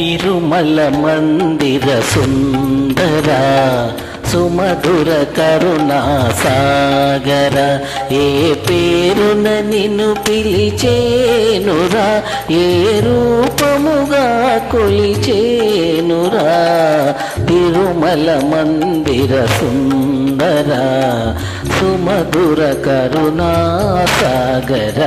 తిరుమల మందిర సుందర సుమధుర కరుణా సాగర ఏ పేరున నిన్ను పిలిచేనురా ఏ రూపముగా కొలిచేనురా తిరుమల మందిర సుందర సుమధుర కరుణా సాగర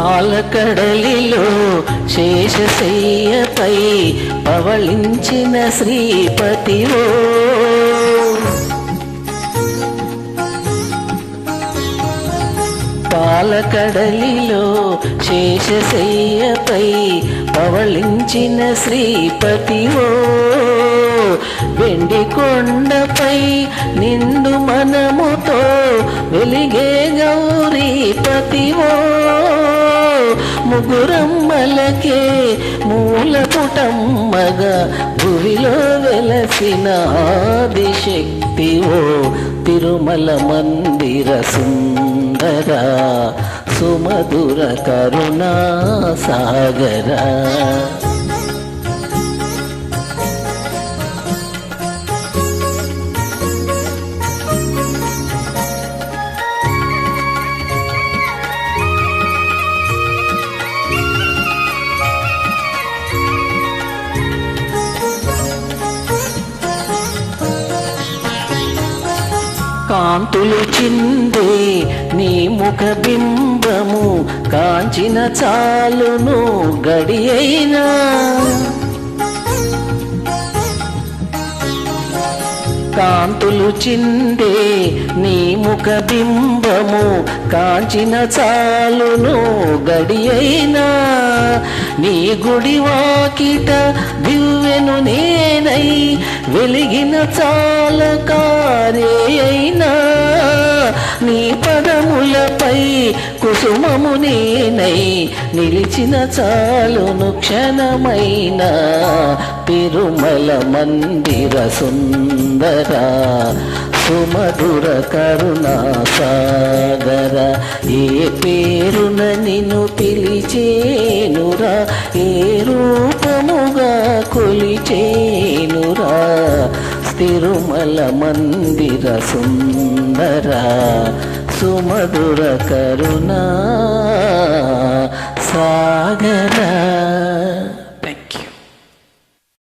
పాలకడలిలో శేషశయ్యపై పవళించిన శ్రీపతివో పాలకడలిలో శేషశయ్యపై పవళించిన శ్రీపతివో వెండి కొండపై నిండు మనముతో వెలిగే గౌరీపతివో ముగురమ్మలకే మూలపుటమ్మగా భువిలో వెలసిన ఆదిశక్తివో తిరుమల మందిర సుందర సుమధుర కరుణా సాగర కాంతులు చిందే నీ ముఖ బింబము కాంచిన చాలును గడియైనా కాంతులు చిందే నీ ముఖ బింబము కాంచిన చాలును గడియైనా నీ గుడి వాకిట దివ్వెను నేనై వెలిగిన చాల కార్యైనా నీ పదములపై కుసుమము నేనై నిలిచిన చాలును క్షణమైన తిరుమల మందిర సుందర సుమధుర కరుణా సాగర ఏ పేరున నిన్ను పిలిచేనురా ఏ రూపముగా కొలిచేనురా తిరుమల మందిర సుందర సుమధుర కరుణా సాగర